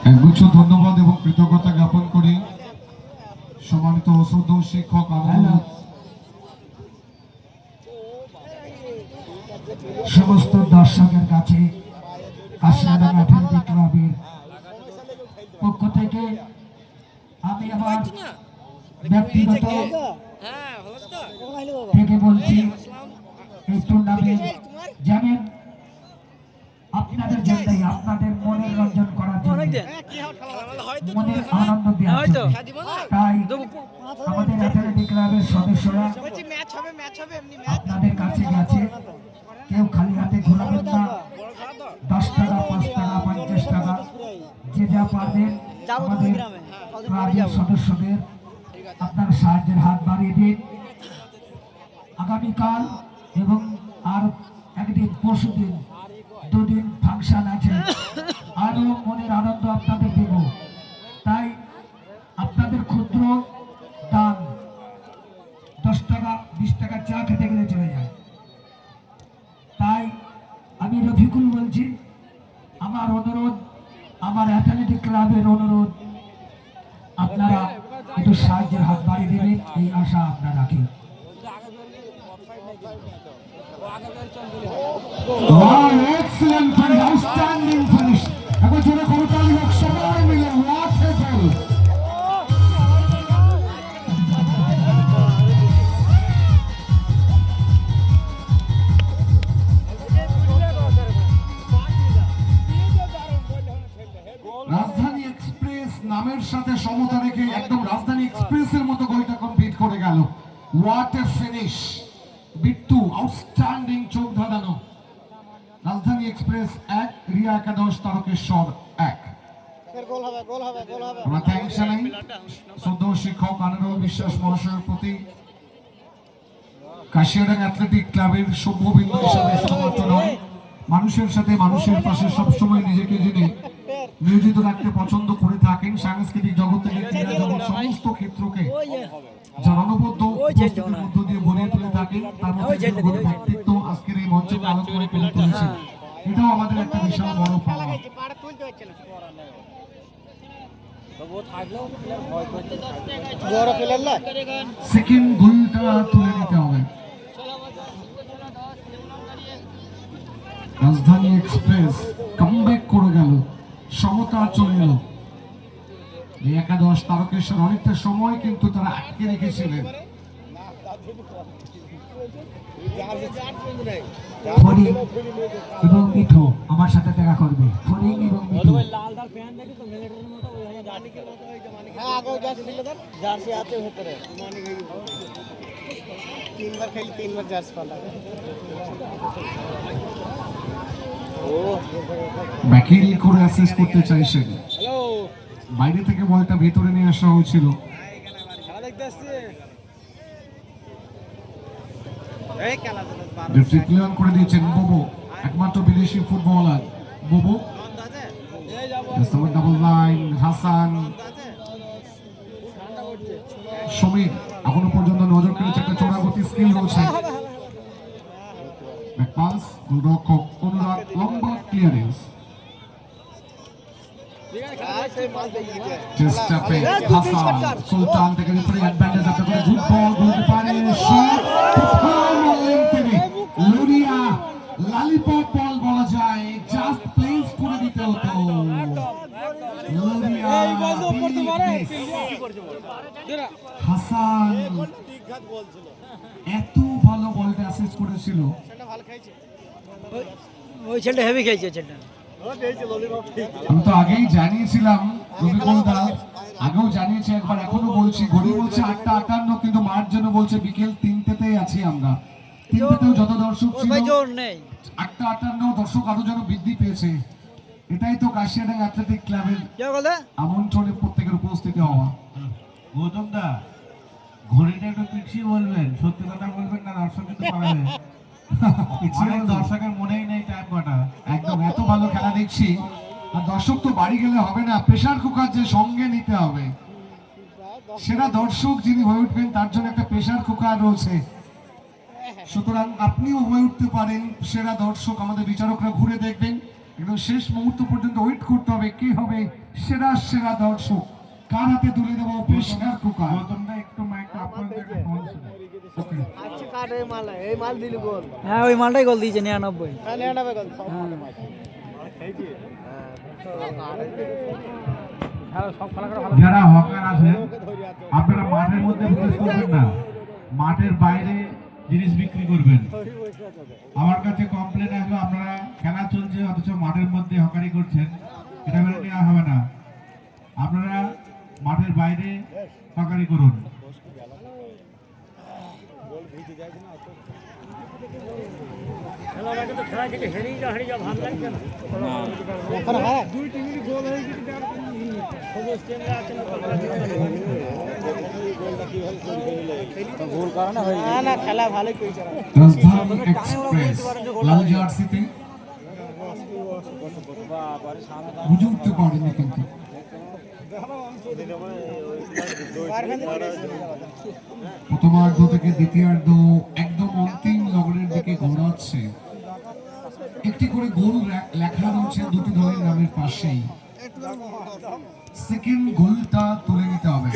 একগুচ্ছ ধন্যবাদ এবং কৃতজ্ঞতা জ্ঞাপন করি সম্মানিত শ্রদ্ধেয় শিক্ষক সমস্ত দর্শকের কাছে কাশিয়াডাঙ্গা অ্যাথলেটিক ক্লাবের পক্ষ থেকে আমি আমার ব্যক্তিগত থেকে বলছি এই টুর্নামেন্ট জানেন আপনাদের জন্যই, আপনাদের মনের রঞ্জন করার জন্য, মনের আনন্দ দেওয়ার জন্য। তাই আমাদের অ্যাথলেটিক ক্লাবের সদস্যরা আপনাদের কাছে গেছে। কেউ খালি হাতে ঘোরাবেন না। 10 টাকা, 5 টাকা, 50 টাকা যে যা পারবেন আমাদের ক্লাবের সদস্যদের আপনার সাহায্যের হাত বাড়িয়ে দিন। আগামীকাল এবং আর একদিন পরশুদিন 2 দিন ফাংশন আছে, আরো মনের আনন্দ আপনাদের দেব। তাই আপনাদের ক্ষুদ্র দান 10 টাকা 20 টাকা চা খেতে গেলে চলে যায়। তাই আমি রফিকুল বলছি, আমার অনুরোধ, আমার অ্যাথলেটিক ক্লাবের অনুরোধ, আপনারা একটু সাহায্যের হাত বাড়িয়ে দেবেন এই আশা আপনারা রাখি। Wow, excellent finish, outstanding finish. এখন জোরে করতালি হোক সবাই মিলে, what a goal! রাজধানী এক্সপ্রেস নামের সাথে সমতা রেখে একদম রাজধানী এক্সপ্রেসের মতো গোলটা কমপ্লিট করে গেল। What a finish! Bittu outstanding, চোখ ধাঁধানো। রাজধানী এক্সপ্রেস 1, রিয়া একাদশ, তারকেশ্বর 1। আমরা থ্যাঙ্কস জানাই শ্রদ্ধেয় শিক্ষক আনিরুল বিশ্বাস মহাশয়ের প্রতি। কাশিয়াডাঙ্গা অ্যাথলেটিক ক্লাবের সভ্যবৃন্দ হিসাবে শুধুমাত্র নয়, মানুষের সাথে মানুষের পাশে সবসময় নিজেকে যিনি নিয়োজিত রাখতে পছন্দ করে থাকেন, সাংস্কৃতিক জগৎ থেকে ক্রীড়া জগৎ সমস্ত ক্ষেত্রকে যার অনবদ্য উপস্থিতির মধ্য দিয়ে ভরিয়ে তুলে থাকেন, তার মধ্যে গরিব ব্যক্তিত্ব আজকের এই মঞ্চকে আলোচনা করে তুলেছেন। এটাও আমাদের একটা বিশাল বড় পাওয়া। সেকেন্ড গোলটা তুলে নিতে হবে। রাজধানী এক্সপ্রেস কামব্যাক করে গেল, সমতা চলে এলো। একাদশ তারকেশ্বর অনেকটা সময় কিন্তু তারা আটকে রেখেছিলেন। ফরিং এবং মিঠু আমার সাথে দেখা করবে। ফরিং এবং মিঠু ব্যাকিং করে অ্যাসেস করতে চাইছেন, বাইরে থেকে বলটা ভেতরে নিয়ে আসা হয়েছিল। ক্লিয়ার করে দিয়েছেন বোবো, একমাত্র বিদেশি footballer Bobo. Double line, Hasan, Samir এখনো পর্যন্ত নজর কেড়েছে, একটা চোরাগতি স্কিল রয়েছে। পাস, গোলরক্ষক অনুরাগ, লম্বা ক্লিয়ারেন্স, চেষ্টা পে হাসান, সুলতান থেকে রেফারি অ্যাডভান্টেজ আপনি করে গুড বল বলতে পারে, শট লুরিয়া লালিপপ বল বলা যায়, জাস্ট প্লেস করে দিতে হতো। হাসান এত ভালো বলটা অ্যাসিস্ট করেছিল, ওই ছেলেটা হেভি খেলছে ছেলেটা। আমি তো আগেই জানিয়েছিলাম রবিকুল দা, আগেও জানিয়েছি একবার, এখনো বলছি, ঘড়ি বলছে 8টা 58, কিন্তু মার জন্য বলছে বিকেল 3টেতেই আছি আমরা। 3টেতেও যত দর্শক ছিল 8টা 58 দর্শক আরো যেন বৃদ্ধি পেয়েছে। এটাই তো কাশিয়াডাঙ্গা অ্যাথলেটিক ক্লাবের আমন্ত্রণে প্রত্যেকের উপস্থিতি হওয়া। গৌতম দা ঘড়িটা একটু পিছিয়ে বলবেন, সত্যি কথা বলবেন না, দর্শক কিন্তু পালাবে। অনেক দর্শকের মনেই নেই টাইম কটা। একদম এত ভালো খেলা দেখছি, আর দর্শক তো বাড়ি গেলে হবে না, প্রেসার কুকার যে সঙ্গে নিতে হবে। সেরা দর্শক যিনি হয়ে উঠবেন তার জন্য একটা প্রেসার কুকার রয়েছে, সুতরাং আপনিও হয়ে উঠতে পারেন সেরা দর্শক। আমাদের বিচারকরা ঘুরে দেখবেন, একদম শেষ মুহূর্ত পর্যন্ত ওয়েট করতে হবে কে হবে সেরা দর্শক, কার হাতে তুলে দেবো প্রেসার কুকার। বোতলটা একটু মাইকটা আপনাদের একটা ফোন ছিল। ওকে, হ্যাঁ ওই মালটাই গোল দিয়েছে 99। যারা হকার আছেন আপনারা মাঠের মধ্যে বিক্রি করবেন না, মাঠের বাইরে জিনিস বিক্রি করবেন। আমার কাছে কমপ্লেন আসবে আপনারা খেলা চলছে অথচ মাঠের মধ্যে হকারি করছেন, এটা মেনে নেওয়া হবে না। আপনারা মাঠের বাইরে হকারি করুন। রাজধানী এক্সপ্রেস লাল জার্সিতে বুঝে উঠতে পারেনি, কিন্তু প্রথমার্ধ থেকে দ্বিতীয়ার্ধ একদম অন্তিম লগ্নের দিকে ঘোরাচ্ছে। একটি করে গোল লেখা রয়েছে দুটি দলের নামের পাশেই। সেকেন্ড গোলটা তুলে নিতে হবে।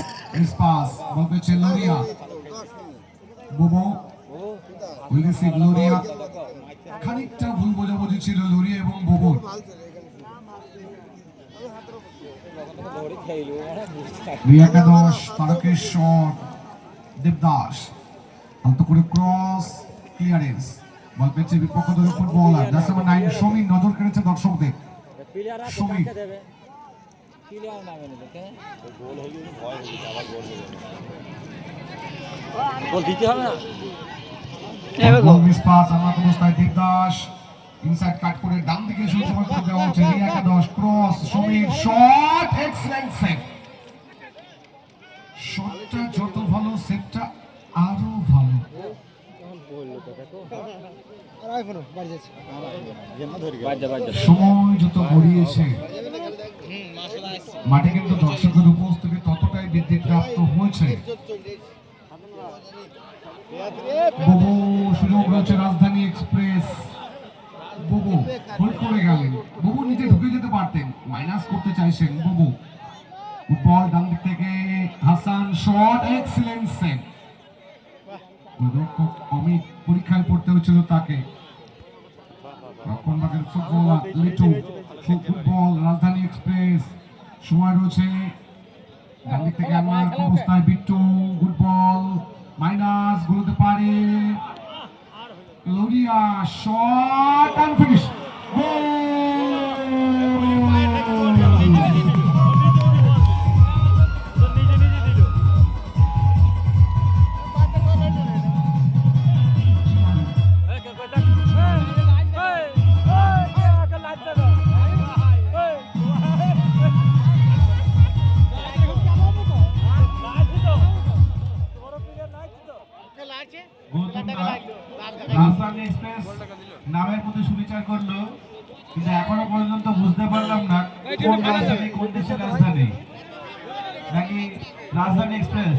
পাস বল পেয়েছে লোরিয়া, বোবো বলেছে লোরিয়া, খানিকটা ভুল বোঝাবুঝি ছিল লোরিয়া এবং বোবোর। একাদশ তারকেশ্বর দেবদাস আলতো করে ক্রস ক্লিয়ারেন্স, বল পেয়েছে বিপক্ষ দলের ফুটবলার জার্সি নাম্বার 9 সমীর, নজর কেড়েছে দর্শকদের। সমীর দেবদাস ইনসাইড কাট করে ডান দিকে সুযোগ করে দেওয়া হচ্ছে। একাদশ cross Samir shot, excellent save. শটটা যত ভালো সেভটা আরো ভালো। সময় যত গড়িয়েছে মাঠে কিন্তু দর্শকের উপস্থিতি ততটাই বৃদ্ধি প্রাপ্ত হয়েছে। বহু সুযোগ রয়েছে রাজধানী এক্সপ্রেস। বুবু হোল্ড করে গেলেন, বুবু নিচে ঢুকে যেতে পারতেন, মাইনাস করতে চাইছেন বুবু। ফুটবল ডান দিক থেকে Hasan, shot excellent save. Amit পরীক্ষায় পড়তে হয়েছিল তাকে। রক্ষণভাগের ফুটবলার লিটু, ফুটবল রাজধানী এক্সপ্রেস। সময় রয়েছে ডান দিক থেকে আমার অবস্থায় বিট্টু, ফুটবল মাইনাস গোলতে পারে লোরিয়া, শট এন্ড ফিনিশ। রাজধানী এক্সপ্রেস নামের প্রতি সুবিচার করলো, কিন্তু এখনো পর্যন্ত বুঝতে পারলাম না কোন রাজধানী, কোন দেশের রাজধানী, নাকি রাজধানী express.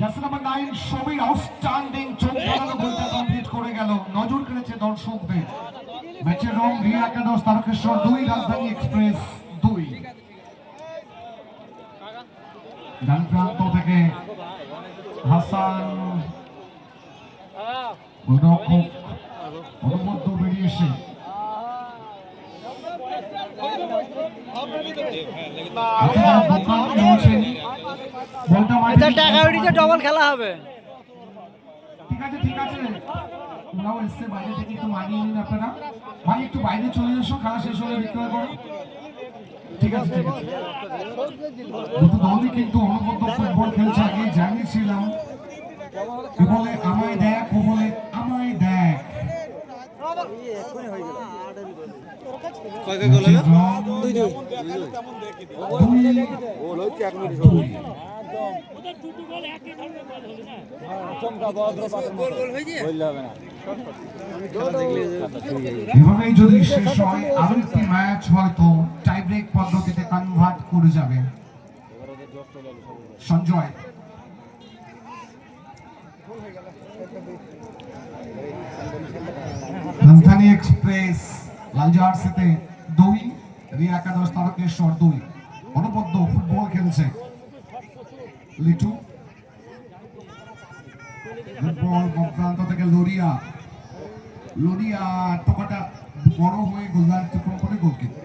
Jersey number 9 Samir outstanding চোখ ধাঁধানো গোলটা কমপ্লিট করে গেল, নজর কেড়েছে দর্শকদের। ম্যাচের রং একাদশ তারকেশ্বর 2, রাজধানী এক্সপ্রেস 2। ডান প্রান্ত থেকে হাসান গোলরক্ষক অনুমোদ্য বেরিয়ে এসে ডবল খেলা হবে। ঠিক আছে ঠিক আছে, ওরাও এসছে বাইরে থেকে, একটু মানিয়ে নিন আপনারা। ভাই একটু বাইরে চলে এসো, খেলা শেষ হলে বিক্রয় করো। ঠিক আছে, ঠিক আছে। দুটো দলই কিন্তু অনবদ্য ফুটবল খেলছে, আগেই জানিয়েছিলাম। কে বলে আমায় দেখ, ও বলে আমায় দেখ। এভাবেই যদি শেষ হয়, আরো একটি ম্যাচ হয়তো টাই ব্রেক পদ্ধতিতে কনভার্ট করে যাবে। সঞ্জয় রাজধানী এক্সপ্রেস লাল জার্সিতে 2, রিয়া একাদশ তারকেশ্বর 2। অনবদ্য ফুটবল খেলছে লিটু। ফুটবল প্রান্ত থেকে লোরিয়া, লোরিয়া টোকাটা বড় হয়ে গোলদার অতিক্রম করে গোলকিপার।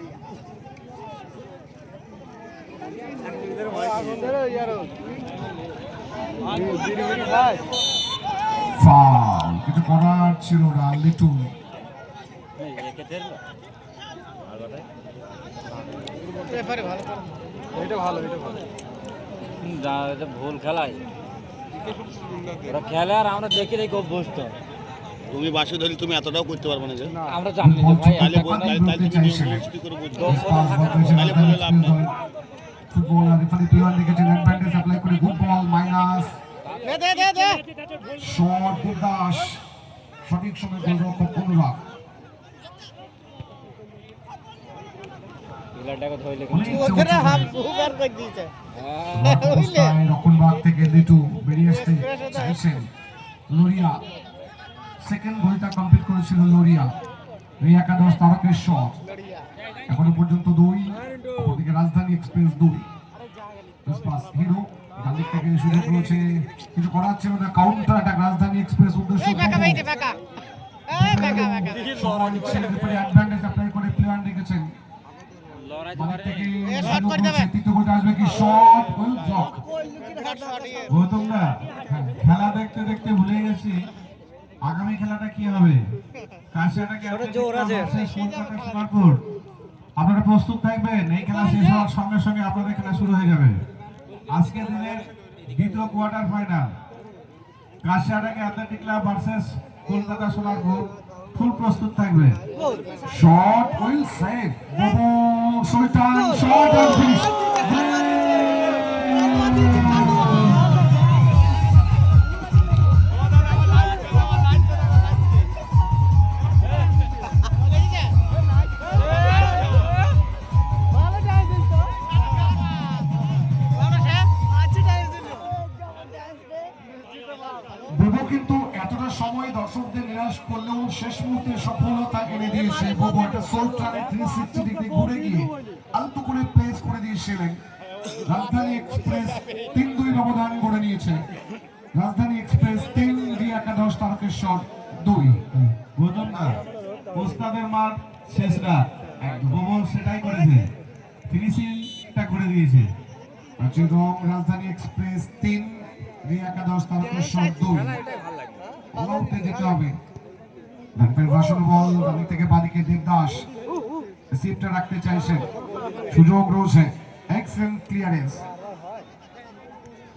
ফাউল, কিছু করার ছিল না লিটু। ভুল খেলায় ওরা খেলে আর আমরা দেখে দেখে অভ্যস্ত। তুমি বাসে ধরি তুমি এতটাও করতে পারবে না যে আমরা জানি যে ভাই তাহলে কি করে বুঝবো? তাহলে বলে লাভ নেই। ফুটবলার রেফারি প্লেয়ার লিখেছেন অ্যাডভান্টেজ অ্যাপ্লাই করে good ball minus. Shot Gurudas, সঠিক সময় গোলরক্ষক অনুরাগ। রক্ষণভাগ থেকে লিটু বেরিয়ে আসতে চাইছেন লোরিয়া। সেকেন্ড গোলটা কমপ্লিট করেছিল লোরিয়া। রিয়া একাদশ তারকেশ্বর এখনো পর্যন্ত 2, অপরদিকে রাজধানী এক্সপ্রেস 2। হিরো ডান দিক থেকে সুযোগ রয়েছে, কিছু করার ছিল না। কাউন্টার অ্যাটাক রাজধানী এক্সপ্রেস উদ্দেশ্য অ্যাডভান্টেজ অ্যাপ্লাই করে প্লেয়ার রেখেছেন। গৌতমদা, খেলা দেখতে দেখতে ভুলে গেছি আগামী খেলাটা কি হবে। আপনারা প্রস্তুত থাকবেন, এই খেলা শেষ হওয়ার সঙ্গে সঙ্গে আপনাদের খেলা শুরু হয়ে যাবে। আজকের দিনের দ্বিতীয় কোয়ার্টার ফাইনাল কাশিয়াটাকে athletic club versus Kolkata Sonarpur. Full প্রস্তুত থাকবে। Shot will save Sultan, shot and finish. কিন্তু এতটা সময় দর্শকদের নিরাশ করলেও শেষ মুহূর্তে সফলতা এনে দিয়েছে। ববু একটা সোল টানে 360 ডিগ্রি ঘুরে গিয়ে আলতু করে প্লেস করে দিয়েছিলেন। রাজধানী এক্সপ্রেস 3-2 ব্যবধান করে নিয়েছে। রাজধানী এক্সপ্রেস 3, রিয়া একাদশ তারকেশ্বর 2। গৌতম দা, ওস্তাদের মাঠ শেষ রাত, ববু সেটাই করেছে, ফিনিশিংটা করে দিয়েছে। আচ্ছা, এবং রাজধানী এক্সপ্রেস 3, রিয়া একাদশ তারকেশ্বর 2। অলআউটে যেতে হবে। ভাষণ বল ডান থেকে বাদিকে দেবদাস রিসিভটা রাখতে চাইছেন, সুযোগ রয়েছে। Excellent clearance.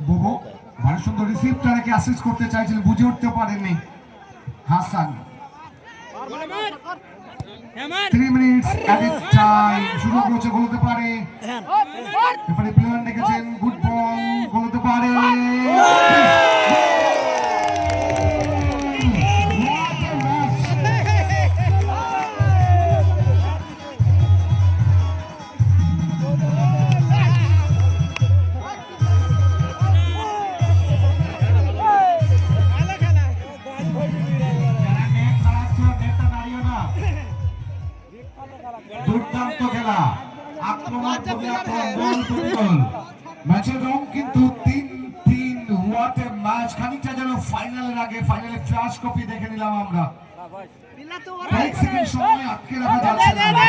ববু ভালো সুন্দর রিসিভটা রেখে অ্যাসিস্ট করতে চাইছিলেন, বুঝে উঠতে পারেননি হাসান। 3 মিনিটস অ্যাডেড টাইম, সুযোগ রয়েছে, গোল হতে পারে। রেফারি প্লেয়ার রেখেছেন, গুড বল, গোল হতে পারে। দুর্দান্ত খেলা, আক্রমণ ম্যাচের রং কিন্তু 3-3। What a match! খানিকটা যেন ফাইনালের আগে, ফাইনালে ফ্ল্যাশ কপি দেখে নিলাম আমরা। কয়েক সেকেন্ড সময় আটকে রাখা যাচ্ছে না।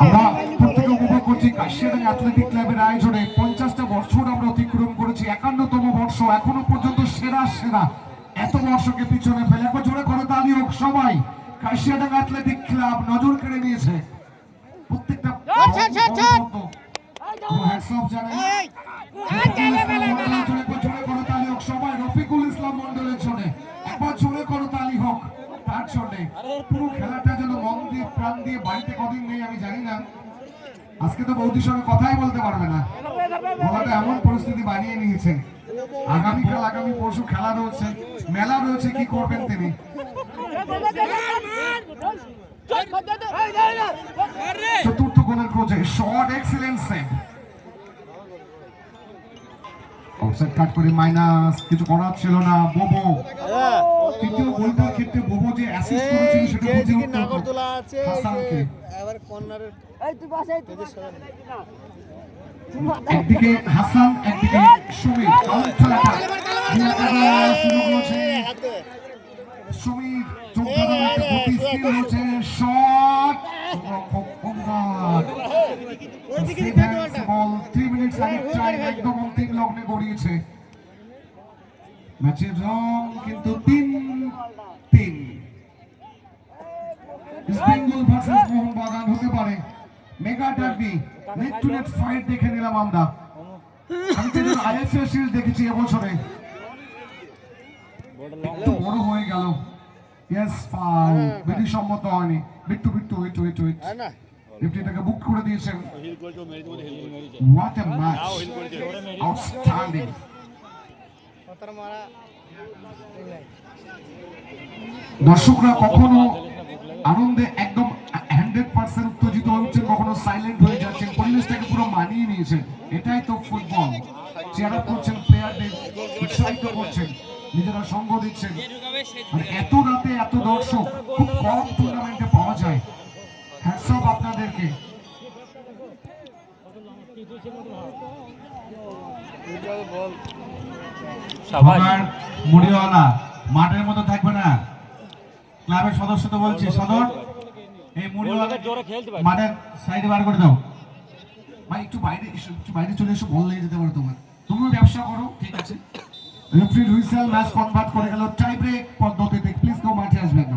আমরা প্রত্যেকে উপভোগ করছি বলছি কাশিয়াডাঙ্গা অ্যাথলেটিক ক্লাবের আয়োজনে 50টা বছর আমরা অতিক্রম করেছি, 51তম বর্ষ, এখনো পর্যন্ত সেরা সেরা। এত বর্ষকে পিছনে ফেলে একবার জোরে করে তালি হোক সবাই। কাশিয়াডাঙ্গা অ্যাথলেটিক ক্লাব নজর কেড়ে নিয়েছে প্রত্যেকটা সবাই। রফিকুল ইসলাম মন্ডলের জন্য একবার জোরে করো তালি হোক তার জন্য। পুরো খেলাটা যেন মন দিয়ে প্রাণ দিয়ে, বাড়িতে কদিন নেই আমি জানি না, আজকে তো বৌদির সঙ্গে কথাই বলতে পারবে না, বলাটা এমন পরিস্থিতি বানিয়ে নিয়েছে। আগামীকাল আগামী পরশু খেলা রয়েছে, মেলা রয়েছে, কি করবেন তিনি? চতুর্থ গোলের খোঁজে শট, এক্সিলেন্ট সেভ, অফসাইড কাট করে মাইনাস, কিছু করার ছিল না। বোবো তৃতীয় গোলটার ক্ষেত্রে বোবো যে অ্যাসিস্ট করেছিল সেটা বুঝে উঠতে হতো হাসানকে। একদিকে হাসান, একদিকে সুমির, সুমির যোগদানের একটা গতি স্থির হয়েছে, শট, বল 3 মিনিট আগের টাইম একদম অন্তিম লগ্নে গড়িয়েছে। ম্যাচের রং কিন্তু 3-3। ইস্ট বেঙ্গল ভার্সেস মোহনবাগান হতে পারে mega derby, net two net fight দেখে নিলাম আমরা। আমি তো আইএফএ শিল্ড দেখেছি এবছরে, একটু বড় হয়ে গেল। ইয়েস, ফাউল, বিধি সম্মত হয়নি। বিট্টু ওয়েট রেফারিটাকে বুক করে দিয়েছেন। What a match, outstanding. দর্শকরা কখনো আনন্দে একদম 100% উত্তেজিত হচ্ছেন, কখনো সাইলেন্ট হয়ে যাচ্ছেন, পরিবেশটাকে পুরো মানিয়ে নিয়েছেন। এটাই তো ফুটবল। চেয়ার আপ করছেন, প্লেয়ারদের উৎসাহিত করছেন, নিজেরা সঙ্গ দিচ্ছেন। আর এত রাতে এত দর্শক খুব কম টুর্নামেন্টে পাওয়া যায়। হ্যাটস অফ আপনাদেরকে। মুড়িওয়ালা মাঠের মধ্যে থাকবে না, ক্লাবের সদস্য তো বলছি, সদর এই মুড়িওয়ালা মাঠের সাইডে বার করে দাও। ভাই একটু বাইরে চলে এসো, বল নিয়ে যেতে পারো তোমার, তুমিও ব্যবসা করো, ঠিক আছে? রেফারি হুইসেল, ম্যাচ কনভার্ট করে গেল টাই ব্রেক পদ্ধতিতে। প্লিজ কেউ মাঠে আসবেন।